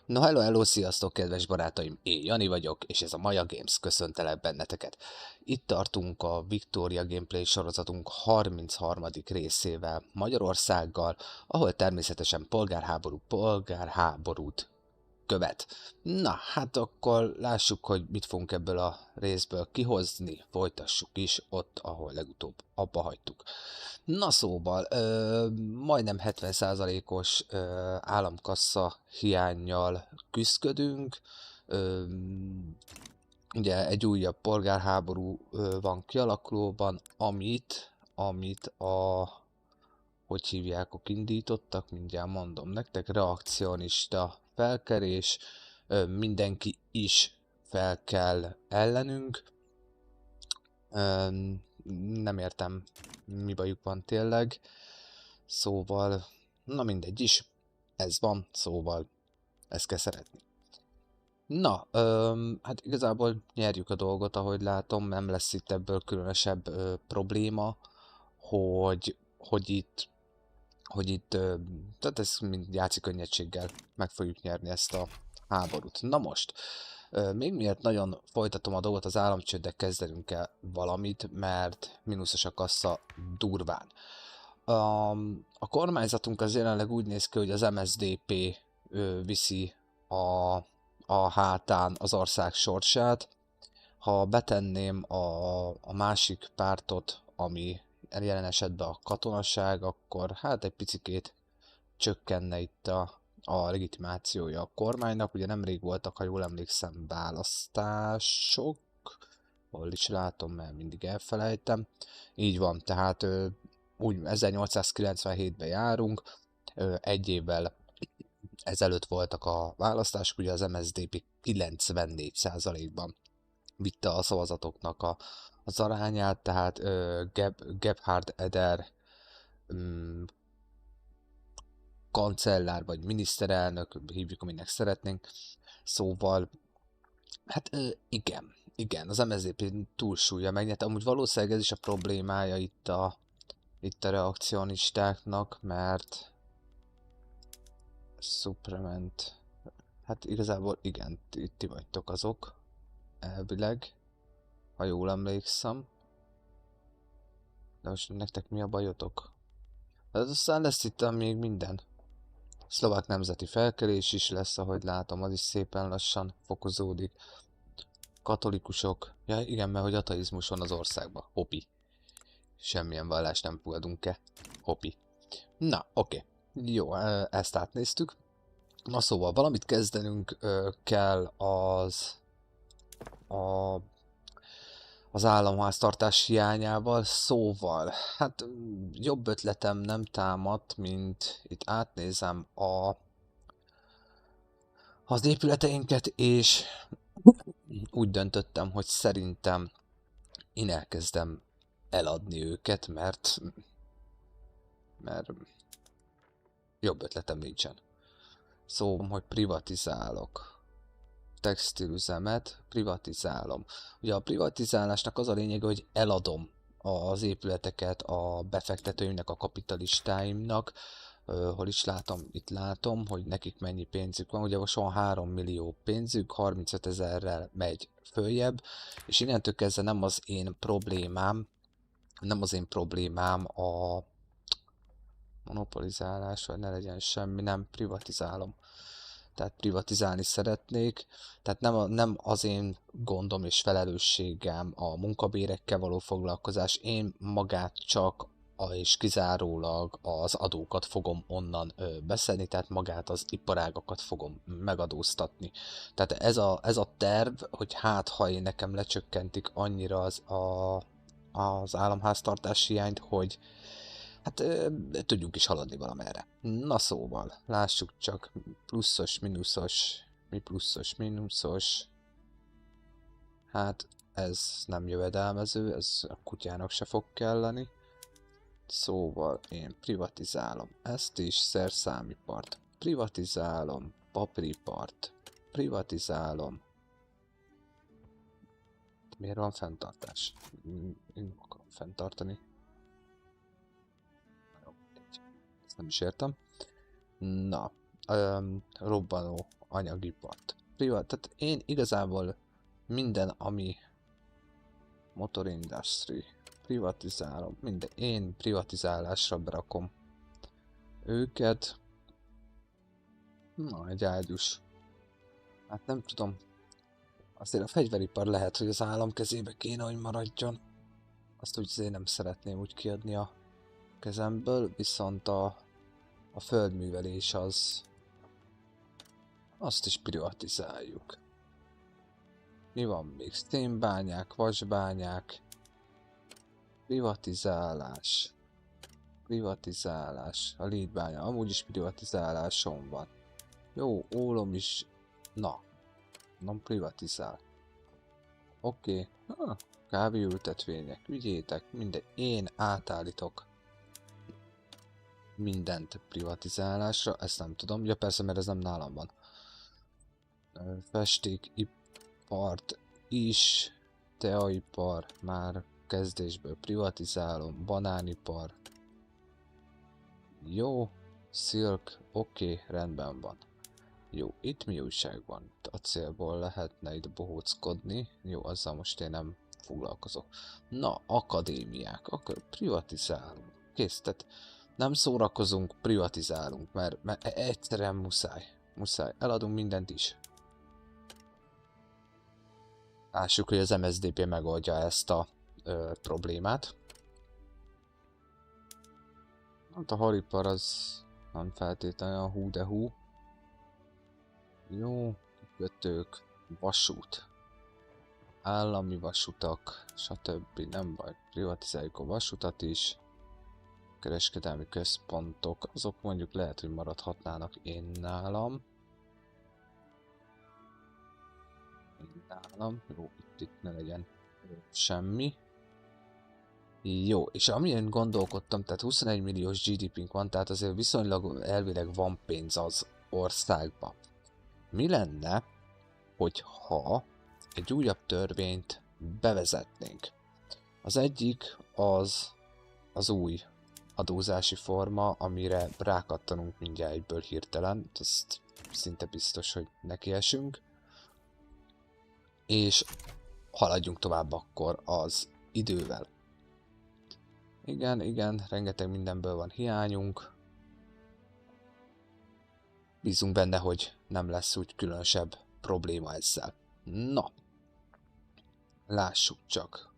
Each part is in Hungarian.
No hello, hello, sziasztok, kedves barátaim! Én Jani vagyok, és ez a Maja Games, köszöntelek benneteket. Itt tartunk a Victoria Gameplay sorozatunk 33. részével Magyarországgal, ahol természetesen polgárháborút követ. Na, hát akkor lássuk, hogy mit fogunk ebből a részből kihozni, folytassuk is ott, ahol legutóbb abba hagytuk. Na szóval, majdnem 70%-os államkassa hiánnyal küszködünk. Ö, ugye egy újabb polgárháború van kialakulóban, amit hogy hívják, indítottak, mindjárt mondom nektek, reakcionista felkelés, mindenki is fel kell ellenünk. Nem értem, mi bajuk van tényleg. Szóval, na mindegy is, ez van, szóval ezt kell szeretni. Na, hát igazából nyerjük a dolgot, ahogy látom, nem lesz itt ebből különösebb probléma, hogy itt, tehát ez mind játszik könnyedséggel, meg fogjuk nyerni ezt a háborút. Na most, még miért nagyon folytatom a dolgot, az államcsőddel kezdenünk el valamit, mert mínuszos a kassa durván. A kormányzatunk az jelenleg úgy néz ki, hogy az MSZDP viszi a hátán az ország sorsát. Ha betenném a másik pártot, ami jelen esetben a katonaság, akkor hát egy picikét csökkenne itt a legitimációja a kormánynak. Ugye nemrég voltak, ha jól emlékszem, választások, hol is látom, mert mindig elfelejtem. Így van, tehát úgy 1897-ben járunk, egy évvel ezelőtt voltak a választások, ugye az MSZDP 94%-ban vitte a szavazatoknak az arányát, tehát Gebhard Eder kancellár vagy miniszterelnök, hívjuk, aminek szeretnénk. Szóval, hát igen, az MSZDP túlsúlya megnyerte. Amúgy valószínűleg ez is a problémája itt a reakcionistáknak, mert Suprement, hát igazából igen, ti vagytok azok, elvileg, ha jól emlékszem. De most nektek mi a bajotok? Hát aztán lesz itt még minden. Szlovák nemzeti felkelés is lesz, ahogy látom, az is szépen lassan fokozódik. Katolikusok, ja igen, mert hogy ateizmus van az országban, hopi. Semmilyen vallást nem fogadunk-e, hopi. Na, oké. Jó, ezt átnéztük. Na szóval, valamit kezdenünk kell az államháztartás hiányával, szóval, hát jobb ötletem nem támadt, mint itt átnézem az épületeinket, és úgy döntöttem, hogy szerintem én elkezdem eladni őket, mert jobb ötletem nincsen. Szóval, hogy privatizálok. Textilüzemet privatizálom. Ugye a privatizálásnak az a lényege, hogy eladom az épületeket a befektetőimnek, a kapitalistáimnak. Hol is látom? Itt látom, hogy nekik mennyi pénzük van. Ugye most van 3 millió pénzük, 35 000-rel megy följebb, és innentől kezdve nem az én problémám a monopolizálás, vagy ne legyen semmi, nem privatizálom. Tehát privatizálni szeretnék, tehát nem az én gondom és felelősségem a munkabérekkel való foglalkozás, én magát csak és kizárólag az adókat fogom onnan beszedni, tehát magát az iparágakat fogom megadóztatni. Tehát ez a terv, hogy hát ha én nekem lecsökkentik annyira az államháztartás hiányt, hogy hát tudjunk is haladni valamerre. Na szóval, lássuk csak, pluszos, mínuszos, mi pluszos, mínuszos, hát ez nem jövedelmező, ez a kutyának se fog kelleni. Szóval én privatizálom ezt is, szerszámipart, privatizálom, papíripart, privatizálom. Miért van fenntartás? Én akarom fenntartani. Ezt nem is értem. Na, robbanó anyagipart. Tehát én igazából minden, ami motor industry, privatizálom, minden, én privatizálásra berakom őket. Na, egy ágyus. Hát nem tudom. Azért a fegyveripar lehet, hogy az állam kezébe kéne, hogy maradjon. Azt úgy azért nem szeretném úgy kiadni a kezemből, viszont a földművelés azt is privatizáljuk. Mi van még? Szénbányák, vasbányák, privatizálás, a létbánya, amúgy is privatizáláson van. Jó, ólom is, na, nem privatizál. Oké, kávéültetvények, vigyétek, én átállítok mindent privatizálásra, ezt nem tudom, ja persze, mert ez nem nálam van. Festékipart is, teaipar, már kezdésből privatizálom, banánipar. Jó, szilk, oké, rendben van. Jó, itt mi újság van? Acélból lehetne itt bohóckodni. Jó, azzal most én nem foglalkozok. Na, akadémiák, akkor privatizálunk. Kész, tehát nem szórakozunk, privatizálunk, mert egyszerűen muszáj. Muszáj, eladunk mindent is. Lássuk, hogy az MSZDP megoldja ezt a problémát. Hát a halipar az nem feltétlenül a hú de hú. Jó, kikötők, vasút, állami vasutak, stb. Nem baj, privatizáljuk a vasutat is. Kereskedelmi központok, azok mondjuk lehet, hogy maradhatnának én nálam. Jó, itt ne legyen semmi. Jó, és amilyen gondolkodtam, tehát 21 milliós GDP-nk van, tehát azért viszonylag elvileg van pénz az országba. Mi lenne, hogyha egy újabb törvényt bevezetnénk? Az egyik az új adózási forma, amire rákattanunk mindjárt egyből hirtelen, ezt szinte biztos, hogy nekiesünk. És haladjunk tovább akkor az idővel. Igen, rengeteg mindenből van hiányunk. Bízunk benne, hogy nem lesz úgy különösebb probléma ezzel. Na, lássuk csak.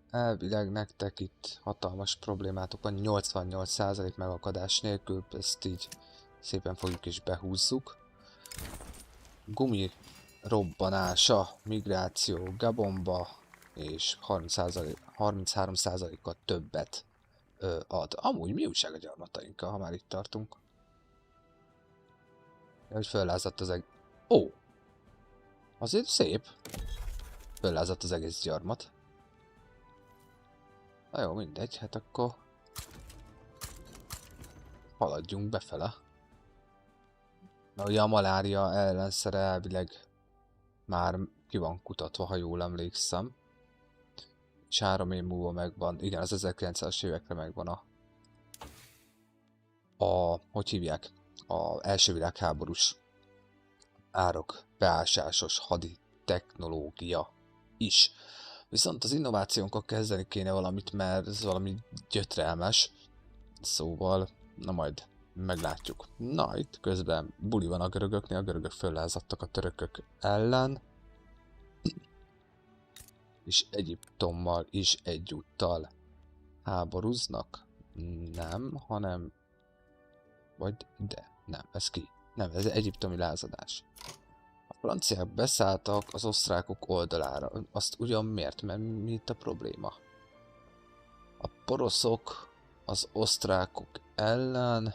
Elvileg nektek itt hatalmas problémátok van, 88% megakadás nélkül, ezt így szépen fogjuk és behúzzuk. Gumi robbanása, migráció Gabonba, és 33%-kal többet ad. Amúgy mi újság a gyarmatainkkal, ha már itt tartunk? Hogy föllázadt az egész... Ó! Azért szép. Föllázadt az egész gyarmat. Na jó, mindegy, hát akkor... haladjunk befele. Mert ugye a malária ellenszere elvileg már ki van kutatva, ha jól emlékszem. És 3 év múlva megvan, igen, az 1900-as évekre megvan hogy hívják? A első világháborús árok beásásos hadi technológia is. Viszont az innovációnkkal kezdeni kéne valamit, mert ez valami gyötrelmes. Szóval, na majd meglátjuk. Na, itt közben buli van a görögöknél, a görögök föllázadtak a törökök ellen. És Egyiptommal is egyúttal háborúznak? Nem, hanem... Vagy de, nem, ez ki? Nem, ez egyiptomi lázadás. A franciák beszálltak az osztrákok oldalára. Azt ugyan miért? Mert mi itt a probléma? A poroszok az osztrákok ellen...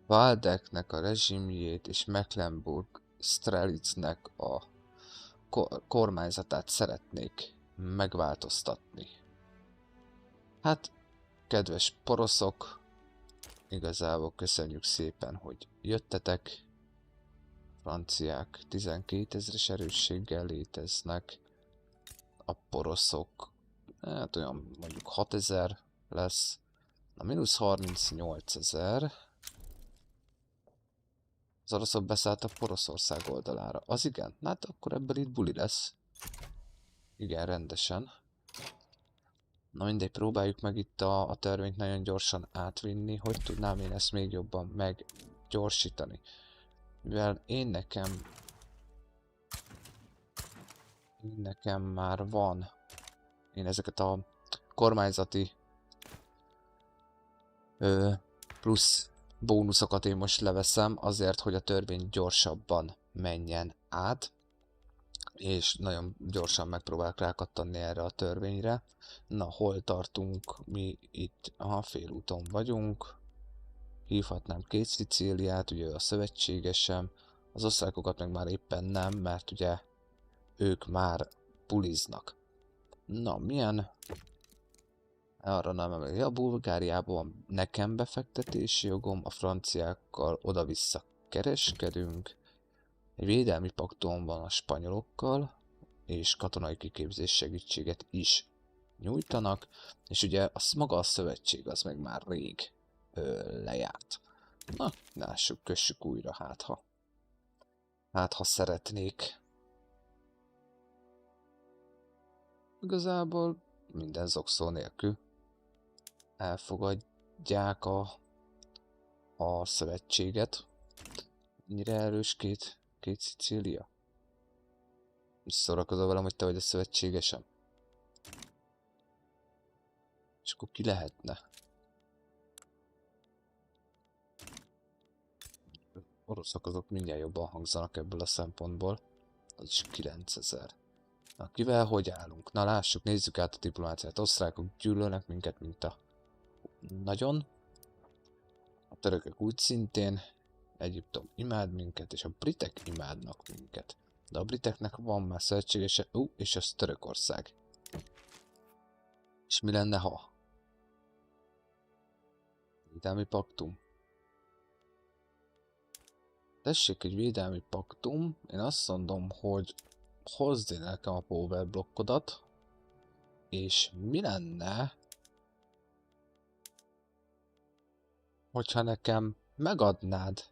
Valdeknek a rezsimjét és Mecklenburg-Strelitznek a kormányzatát szeretnék megváltoztatni. Hát, kedves poroszok, igazából köszönjük szépen, hogy jöttetek. Franciák 12 000-es erősséggel léteznek. A poroszok, hát olyan mondjuk 6000 lesz. Na, mínusz 38 000. Az oroszok beszálltak Poroszország oldalára. Az igen? Na hát akkor ebből itt buli lesz. Igen, rendesen. Na mindegy, próbáljuk meg itt a törvényt nagyon gyorsan átvinni. Hogy tudnám én ezt még jobban meggyorsítani? Mivel nekem már van. Én ezeket a kormányzati plusz bónuszokat én most leveszem azért, hogy a törvény gyorsabban menjen át. És nagyon gyorsan megpróbálok rákattanni erre a törvényre. Na, hol tartunk? Mi itt félúton vagyunk. Hívhatnám két Szicíliát, ugye a szövetségesem. Az osztrákokat meg már éppen nem, mert ugye ők már puliznak. Na, milyen? Arra nem emlékszem. A Bulgáriában van nekem befektetési jogom, a franciákkal oda-vissza kereskedünk. Egy védelmi paktum van a spanyolokkal, és katonai kiképzés segítséget is nyújtanak, és ugye maga a szövetség az meg már rég lejárt. Na, lássuk, kössük újra, hát ha szeretnék. Igazából minden zokszó nélkül elfogadják a szövetséget. Ennyire erős két Szicília? Szórakozol velem, hogy te vagy a szövetségesem? És akkor ki lehetne? Oroszok azok mindjárt jobban hangzanak ebből a szempontból. Az is 9000. Na, kivel hogy állunk? Na lássuk, nézzük át a diplomáciát. Osztrákok gyűlölnek minket, mint a... nagyon. A törökök úgy szintén. Egyiptom imád minket, és a britek imádnak minket. De a briteknek van már szövetségese, és az Törökország. És mi lenne, ha? Védelmi paktum. Tessék egy védelmi paktum. Én azt mondom, hogy hozd én nekem a power blokkodat. És mi lenne, hogyha nekem megadnád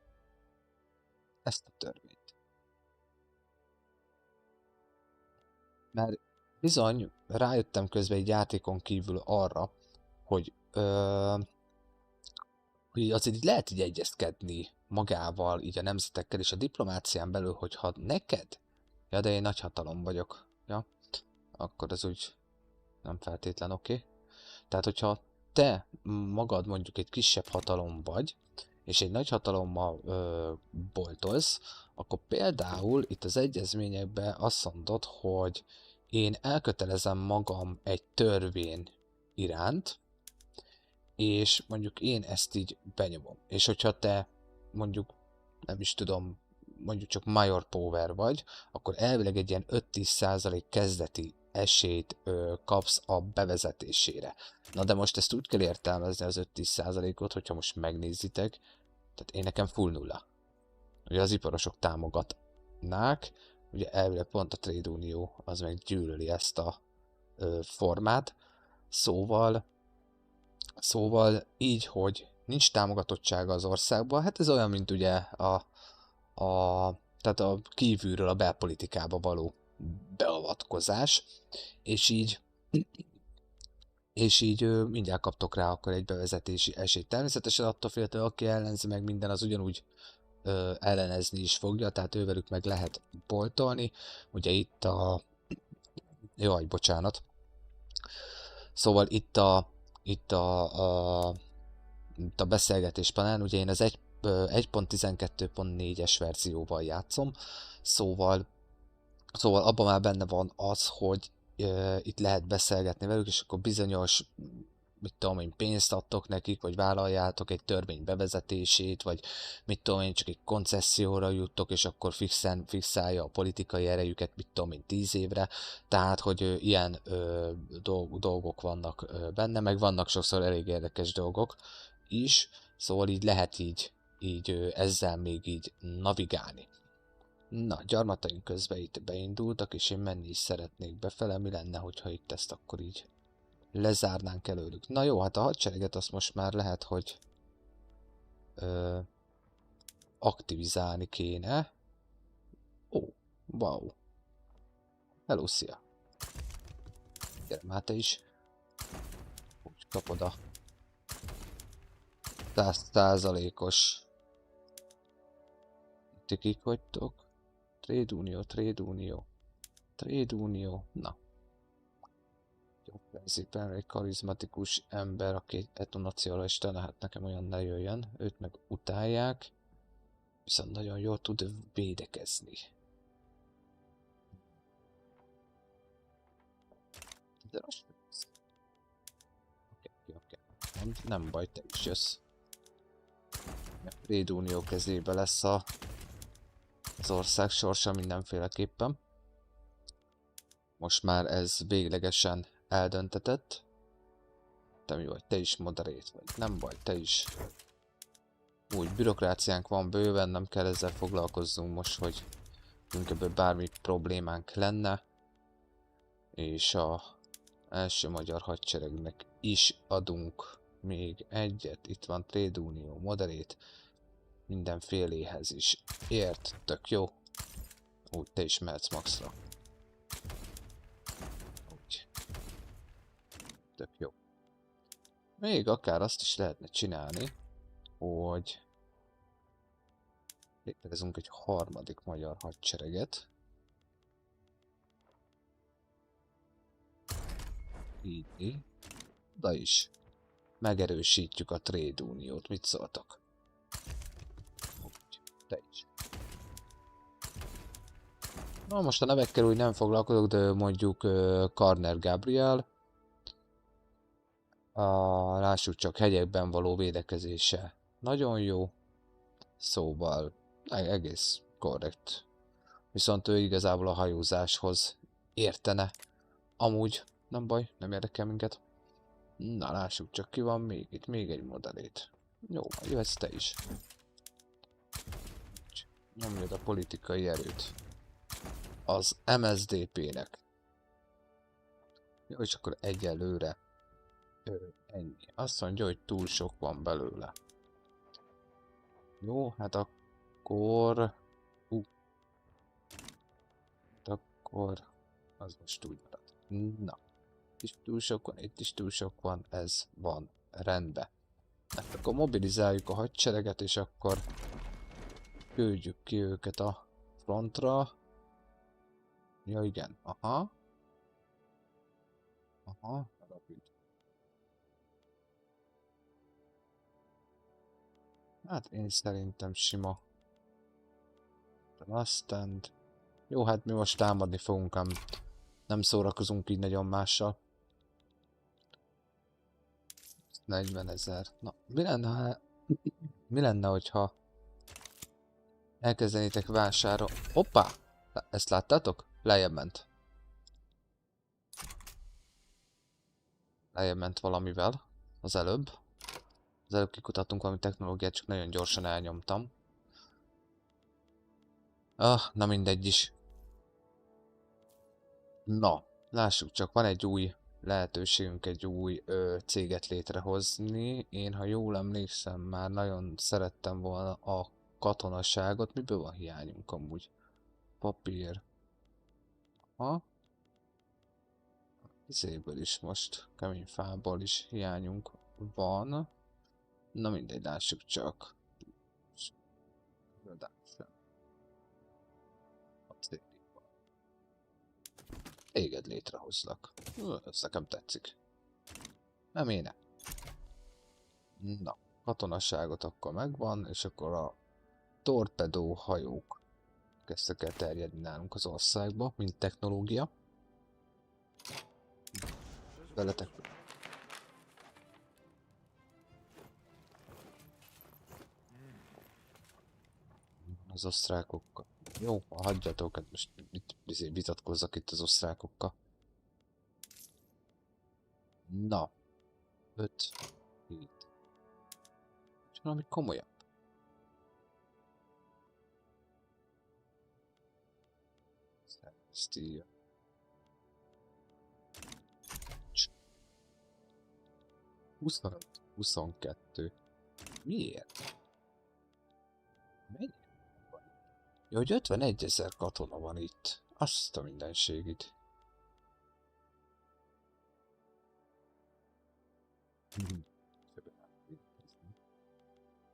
ezt a törvényt? Mert bizony rájöttem közben egy játékon kívül arra, hogy azért így lehet így egyezkedni magával, így a nemzetekkel, és a diplomácián belül, hogyha neked, ja, de én nagyhatalom vagyok, ja, akkor ez úgy nem feltétlen oké. Tehát, hogyha te magad mondjuk egy kisebb hatalom vagy, és egy nagy hatalommal boltolsz, akkor például itt az egyezményekben azt mondod, hogy én elkötelezem magam egy törvény iránt, és mondjuk én ezt így benyomom. És hogyha te mondjuk, nem is tudom, mondjuk csak major power vagy, akkor elvileg egy ilyen 5-10% kezdeti esélyt kapsz a bevezetésére. Na de most ezt úgy kell értelmezni az 5-10%-ot, hogyha most megnézitek, tehát én nekem full nulla. Ugye az iparosok támogatnák, ugye elvileg pont a Trade Unió az meg gyűlöli ezt a formát, Szóval így, hogy nincs támogatottsága az országban, hát ez olyan, mint ugye tehát a kívülről a belpolitikába való beavatkozás, és így, mindjárt kaptok rá akkor egy bevezetési esélyt. Természetesen attól féltől, aki ellenzi meg minden, az ugyanúgy ellenezni is fogja, tehát ővelük meg lehet boltolni. Ugye itt jaj, bocsánat. Szóval itt a beszélgetés panel, ugye én az 1.12.4-es verzióval játszom, szóval abban már benne van az, hogy itt lehet beszélgetni velük, és akkor bizonyos, mit tudom én, pénzt adtok nekik, vagy vállaljátok egy törvény bevezetését, vagy mit tudom én, csak egy koncesszióra juttok, és akkor fixálja a politikai erejüket, mit tudom én, 10 évre, tehát, hogy ilyen dolgok vannak benne, meg vannak sokszor elég érdekes dolgok is, szóval így lehet így ezzel még így navigálni. Na, gyarmataink közben itt beindultak, és én menni is szeretnék befele. Mi lenne, hogyha itt ezt akkor így lezárnánk előlük. Na jó, hát a hadsereget azt most már lehet, hogy ö, aktivizálni kéne. Ó, wow. Hello, szia. Gyere már te is. Úgy kapod a 100%-os. Ti kik vagytok? Trade Unió, Trade Unió. Trade Unió. Na. Jó, szépen egy karizmatikus ember, aki egy etnonacionalista, hát nekem olyan ne jöjjön. Őt meg utálják. Viszont nagyon jól tud védekezni. De most... Oké. Nem baj, te is jössz. Trade Unió kezébe lesz az ország sorsa mindenféleképpen. Most már ez véglegesen eldöntetett. Te mi vagy? Te is moderét vagy. Nem baj, te is. Úgy, bürokráciánk van bőven, nem kell ezzel foglalkozzunk most, hogy ebből bármi problémánk lenne. És a első magyar hadseregnek is adunk még egyet. Itt van Trade Unió, moderét. Mindenféléhez is ért, tök jó. Úgy, te is mehetsz maxra. Úgy. Tök jó. Még akár azt is lehetne csinálni, hogy létrehozunk egy harmadik magyar hadsereget. Így. Oda is. Megerősítjük a Trade Uniót. Mit szóltak? Úgy. Te is. Na most a nevekkel úgy nem foglalkozok, de mondjuk Karner Gabriel. Lássuk csak, hegyekben való védekezése nagyon jó. Szóval egész korrekt. Viszont ő igazából a hajózáshoz értene. Amúgy nem baj, nem érdekel minket. Na lássuk csak, ki van még itt, még egy modellét. Jó, jöhetsz te is. Nyomjad a politikai erőt. Az MSZDP-nek. Jó, és akkor egyelőre ennyi. Azt mondja, hogy túl sok van belőle. Jó, hát akkor... akkor... az most úgy marad. Na. Itt is túl sok van, itt is túl sok van, ez van rendben. Hát akkor mobilizáljuk a hadsereget, és akkor küldjük ki őket a frontra. Ja igen, aha. Rapid. Hát én szerintem sima. Aztán... Jó, hát mi most támadni fogunk, nem szórakozunk így nagyon mással. 40 000. Na, mi lenne, hogyha elkezdenétek vásárolni? Hoppá! Ezt láttátok? Lejjebb ment. Lejjebb ment valamivel. Az előbb. Az előbb kikutattunk valami technológiát, csak nagyon gyorsan elnyomtam. Na mindegy is. Na, lássuk csak, van egy új lehetőségünk egy új céget létrehozni. Én, ha jól emlékszem, már nagyon szerettem volna a katonaságot. Miből van hiányunk amúgy? Papír. Ha? Izéből is most, kemény fából is hiányunk van. Na mindegy, lássuk csak. Téged létrehozlak. Ez nekem tetszik. Nem én. Na, katonasságot akkor megvan, és akkor a torpedó hajók kezdtek el terjedni nálunk az országba, mint technológia. Veletek. Az osztrákokkal. Jó, hagyjatok, hát most mit vitatkozzak itt az osztrákokkal. Na. 5. 7. És valami komolyabb. Stíl. 25, 22. Miért? Mennyi van? Jó, hogy 51 000 katona van itt. Azt a mindenségit.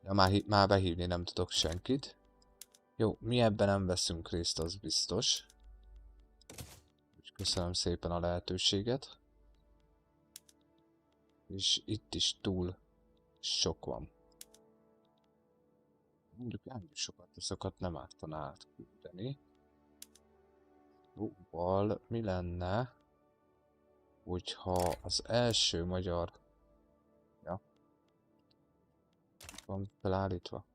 Ja, már behívni nem tudok senkit. Jó, mi ebben nem veszünk részt, az biztos. Köszönöm szépen a lehetőséget. És itt is túl sok van. Mondjuk ennyi sokat, azokat nem ártana átküldeni. Jóval mi lenne, hogyha az első magyar... Ja. Van felállítva.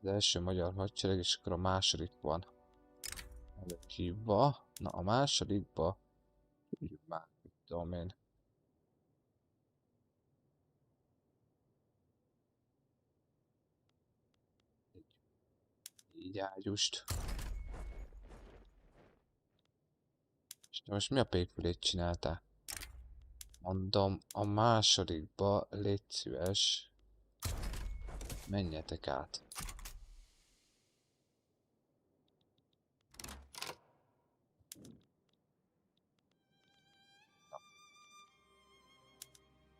Az első magyar hadsereg, és akkor a második van előhívva. Na, a másodikba... Tudjuk már, mit tudom én. Így ágyust. És most mi a pékfülét csináltál? Mondom, a másodikba légy szíves. Menjetek át.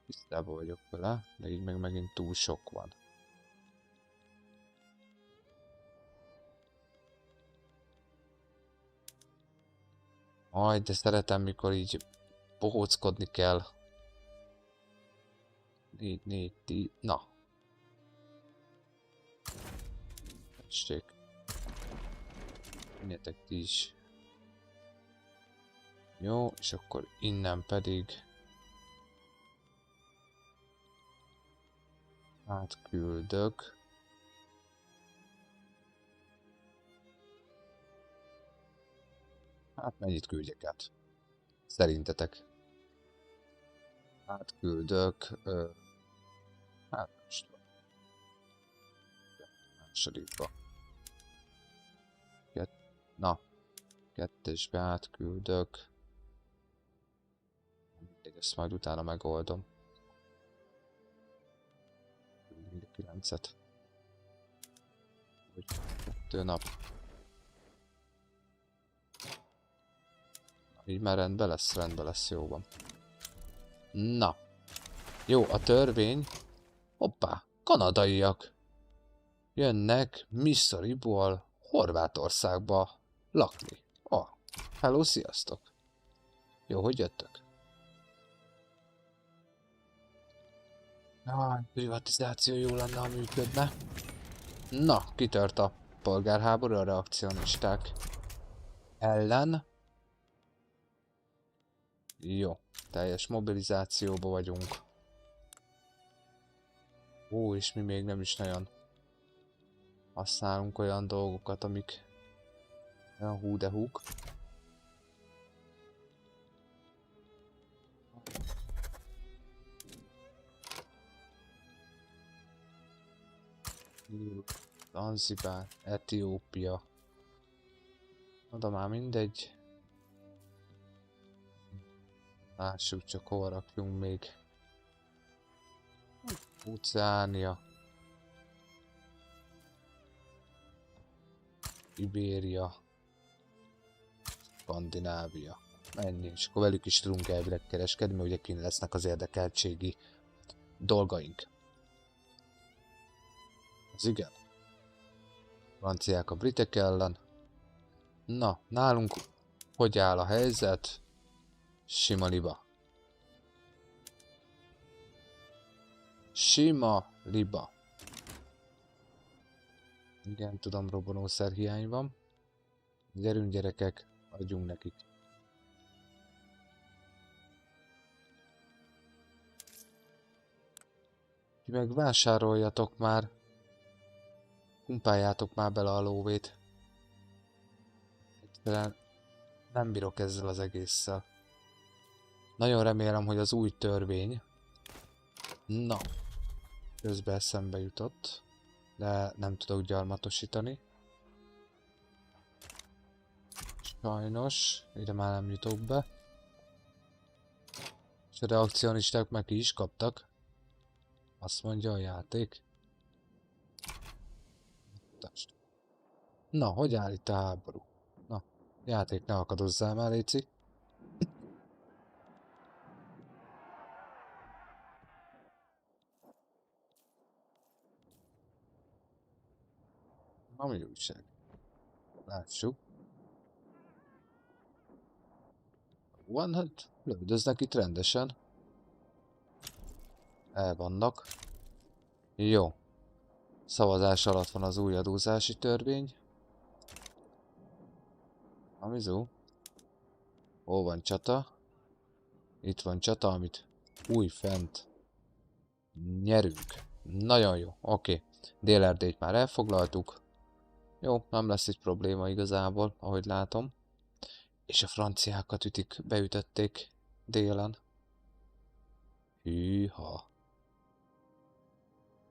Tisztában vagyok vele, de így meg megint túl sok van. Aj, de szeretem, mikor így bohóckodni kell. 4, 10, na. Tessék. Menjetek ti is. Jó, és akkor innen pedig átküldök. Hát mennyit küldjek át? Szerintetek? Átküldök. Hát most másodikba. Na, kettesbe átküldök. Ezt majd utána megoldom. 9-et. 2 nap. Így már rendben lesz, jó van. Na. Jó, a törvény. Hoppá, kanadaiak. Jönnek Missouriból Horvátországba lakni. Oh, hello, sziasztok. Jó, hogy jöttök? Ah, privatizáció jó lenne, ha működne. Na, kitört a polgárháború a reakcionisták ellen. Jó, teljes mobilizációba vagyunk. Ó, és mi még nem is nagyon használunk olyan dolgokat, amik olyan hú de húk. Zanzibár, Etiópia. Oda már mindegy. Lássuk csak, hova rakjunk még. Óceánia. Ibéria. Skandinávia. Ennyi, és akkor velük is tudunk elvileg kereskedni, mert ugye kint lesznek az érdekeltségi dolgaink. Az igen. Franciák a britek ellen. Na, nálunk hogy áll a helyzet? Sima liba. Sima liba. Igen, tudom, robbanószer hiány van. Gyerünk gyerekek, adjunk nekik. Ti meg vásároljatok már. Pumpáljátok már bele a lóvét. Egyszerűen nem bírok ezzel az egésszel. Nagyon remélem, hogy az új törvény... Na, közben eszembe jutott, de nem tudok gyarmatosítani. Sajnos, ide már nem jutok be. És a reakcionisták meg ki is kaptak. Azt mondja a játék. Test. Na, hogy áll itt a háború? Na, játék, ne akadozzál már, léci. Ami újság. Lássuk. Van, hát lövöldöznek itt rendesen. El vannak. Jó. Szavazás alatt van az új adózási törvény. Amizó. Hol van csata? Itt van csata, amit új fent nyerünk. Nagyon jó, oké. Dél-Erdélyt már elfoglaltuk. Jó, nem lesz itt probléma igazából, ahogy látom. És a franciákat beütötték délen. Hűha.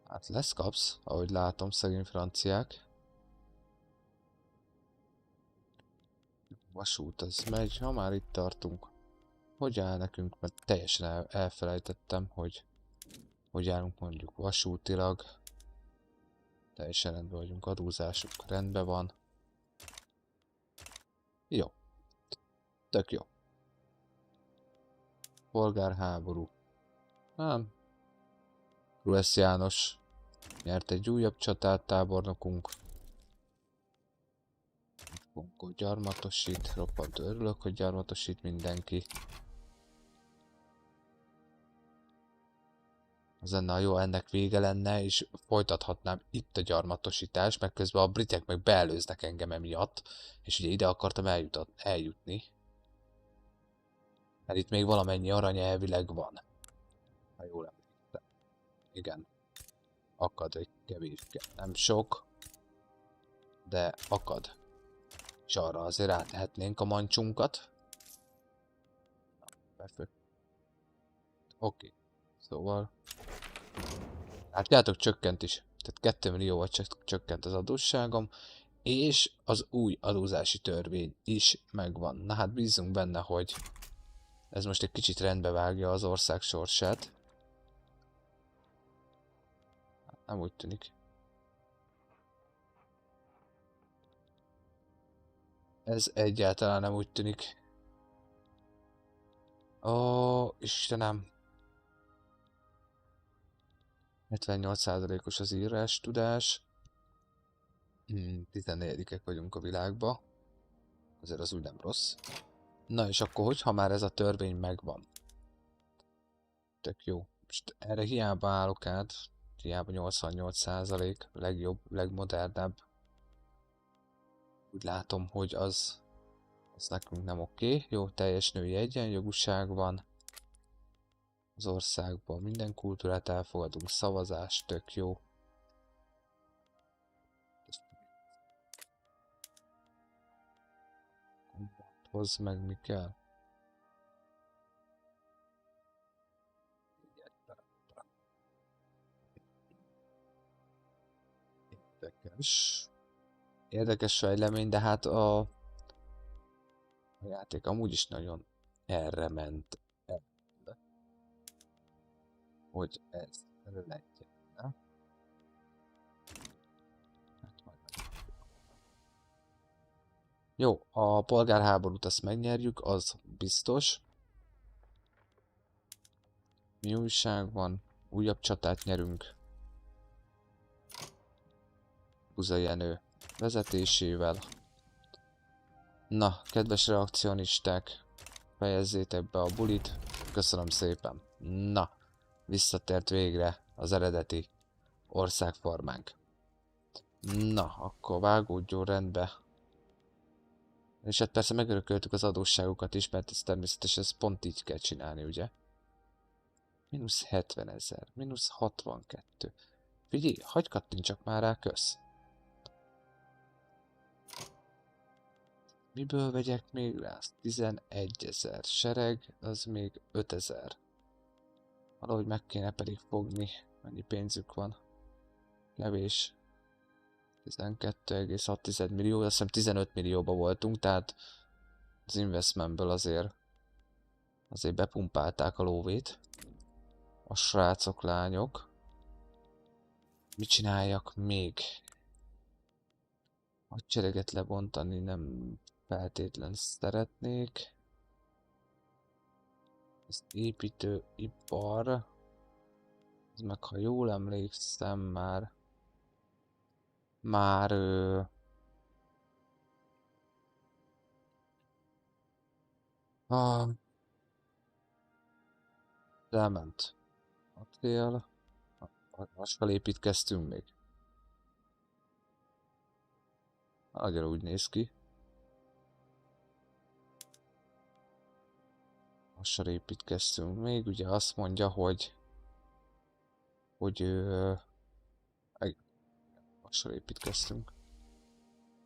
Hát lesz kapsz, ahogy látom, szegény franciák. Vasút, az megy, ha már itt tartunk. Hogy áll nekünk? Mert teljesen elfelejtettem, hogy állunk mondjuk vasútilag. Teljesen rendben vagyunk, adózásuk rendben van. Jó. Tök jó. Polgárháború. Nem. Ruesz János nyert egy újabb csatát, tábornokunk. Bonkó gyarmatosít, roppant örülök, hogy gyarmatosít mindenki. Az lenne jó, ennek vége lenne, és folytathatnám itt a gyarmatosítást, meg közben a britek meg beelőznek engem emiatt, és ugye ide akartam eljutni. Mert itt még valamennyi arany elvileg van. Ha jól emlékszem. Igen. Akad egy kevéske. Nem sok, de akad. És arra azért rátehetnénk a mancsunkat. Befő. Oké. Szóval... Látjátok, csökkent is. Tehát 2 millióval csökkent az adósságom. És az új adózási törvény is megvan. Na hát bízunk benne, hogy ez most egy kicsit rendbe vágja az ország sorsát. Hát nem úgy tűnik. Ez egyáltalán nem úgy tűnik. Ó, Istenem. 78%-os az írás tudás. 14-ek vagyunk a világba. Azért az úgy nem rossz. Na és akkor hogyha már ez a törvény megvan. Tök jó. Most erre hiába állok át. Hiába 88%, legjobb, legmodernebb. Úgy látom, hogy az nekünk nem oké. Jó, teljes női egyenjogúság van. Az országban minden kultúrát elfogadunk, szavazás, tök jó. Hozz meg, mi kell. Érdekes. Érdekes fejlemény, de hát a játék amúgy is nagyon erre ment. Hogy ez legyen. Hát majd jó, a polgárháborút azt megnyerjük, az biztos. Mi újság van? Újabb csatát nyerünk. Buza Jenő vezetésével. Na, kedves reakcionisták, fejezzétek be a bulit. Köszönöm szépen. Na, visszatért végre az eredeti országformánk. Na, akkor vágódjon rendbe. És hát persze megörököltük az adósságokat is, mert ez természetesen ez pont így kell csinálni, ugye? Mínusz 70 000, mínusz 62. Figyelj, hagyj kattintsak már rá, kösz. Miből vegyek még rá? 11 000. Sereg, az még 5 000. Valahogy meg kéne pedig fogni, mennyi pénzük van. Kevés. 12,6 millió, azt hiszem 15 millióba voltunk, tehát az investmentből azért bepumpálták a lóvét. A srácok, lányok. Mit csináljak még? Hadsereget lebontani nem feltétlen szeretnék. Ez építőipar. Ez meg ha jól emlékszem már ah, elment. Acél. Hasfel építkeztünk még. Nagyon úgy néz ki. Hasfel építkeztünk még. Ugye azt mondja, hogy hasfel építkeztünk.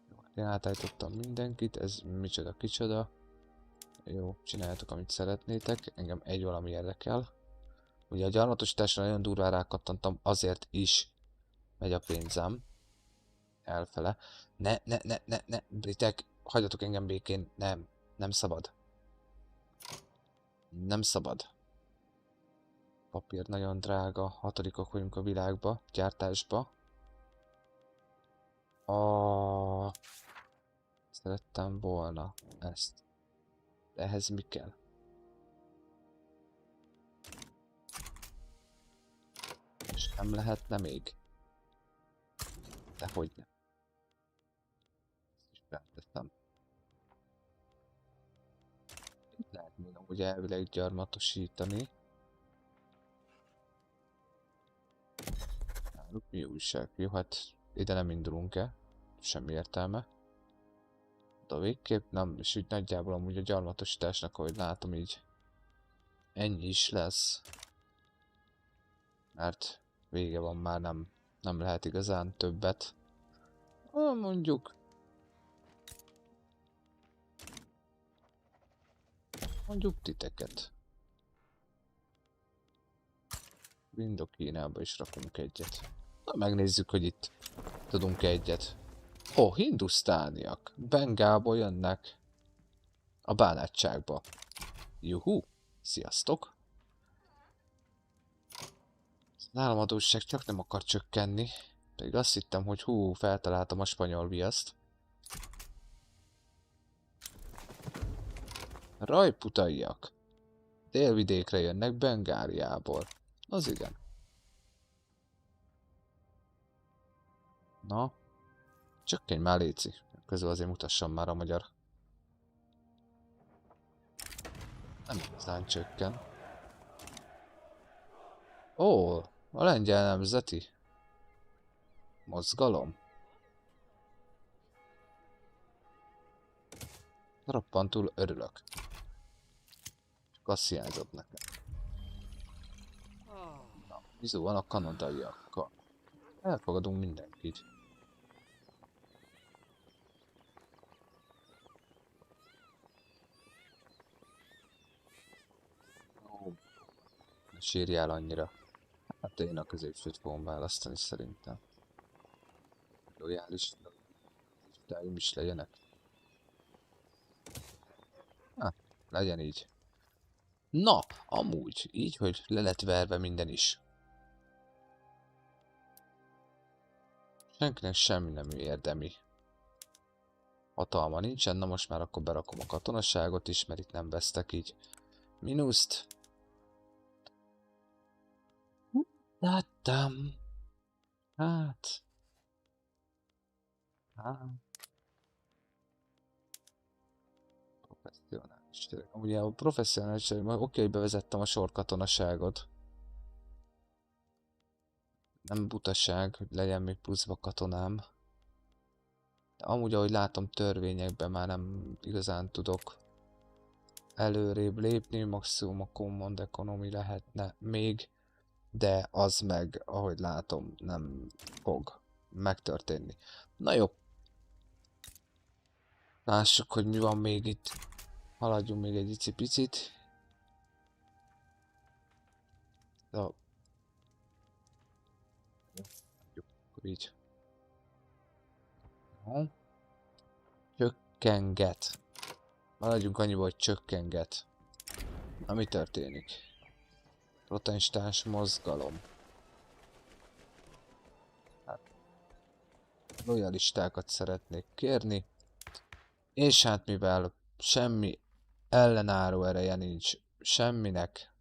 Jó, én átállítottam mindenkit. Ez micsoda, kicsoda. Jó, csináljátok, amit szeretnétek. Engem egy valami érdekel. Ugye a gyarmatosításra nagyon durván rákattantam, azért is megy a pénzem elfele. Ne, britek, hagyjatok engem békén. Nem szabad. Nem szabad. Papír nagyon drága, hatodikok vagyunk a világba, gyártásba. Szerettem volna ezt. De ehhez mi kell? És nem lehetne még? Dehogy nem. Ezt is felteszem. Itt lehet még amúgy elvileg gyarmatosítani. Náluk mi újság? Jó, hát ide nem indulunk-e? Semmi értelme. De végképp nem, és úgy nagyjából amúgy a gyarmatosításnak, ahogy látom, így ennyi is lesz. Mert vége van, már nem lehet igazán többet. Mondjuk titeket. Indokínába is rakunk egyet. Na, megnézzük, hogy itt tudunk egyet. Hindusztániak. Bengából jönnek a bánátságba. Juhu! Sziasztok! Az államadósság csak nem akar csökkenni. Pedig azt hittem, hogy feltaláltam a spanyol viaszt. Rajputaiak. Délvidékre jönnek Bengáliából. Az igen. Na. Csökkenj már, léci. Közül azért mutassam már a magyar. Nem igazán csökken. A lengyel nemzeti mozgalom. Roppantul örülök. Csak azt hiányzott nekem. Na, bizony van a kanadaiakkal. Elfogadunk mindenkit. Ne sírjál annyira. Hát én a középsőt fogom választani szerintem. Lojális listáim is legyenek. Legyen így. Na, amúgy, így, hogy le lett verve minden is. Senkinek semmi nem érdemi hatalma nincsen, na most már akkor berakom a katonaságot is, mert itt nem vesztek így mínuszt. Láttam. Hát. Professzionális. Ugye a professzionális, oké, hogy bevezettem a sorkatonaságot. Nem butaság, hogy legyen még pluszba katonám. De amúgy, ahogy látom, törvényekben már nem igazán tudok előrébb lépni, maximum a Command Economy lehetne még, de az meg, ahogy látom, nem fog megtörténni. Na jó. Lássuk, hogy mi van még itt. Haladjunk még egy icipicit. De... Jó, akkor így. Csökkenget. Maradjunk annyiba, hogy csökkenget. Na, mi történik? Protestáns mozgalom. lojalistákat szeretnék kérni, és hát mivel semmi ellenálló ereje nincs semminek,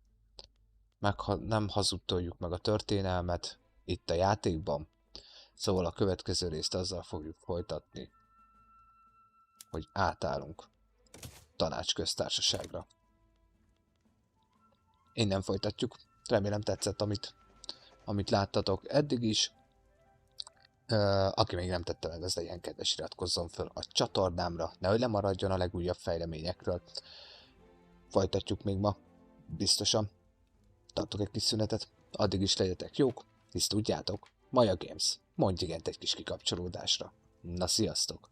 nem hazudtoljuk meg a történelmet itt a játékban, szóval a következő részt azzal fogjuk folytatni, hogy átállunk tanácsköztársaságra. Innen folytatjuk. Remélem tetszett, amit láttatok eddig is. Aki még nem tette meg, az legyen kedves, iratkozzon föl a csatornámra, nehogy lemaradjon a legújabb fejleményekről. Folytatjuk még ma, biztosan. Tartok egy kis szünetet, addig is legyetek jók, hisz tudjátok, Maja Games, mondj igent egy kis kikapcsolódásra. Na, sziasztok!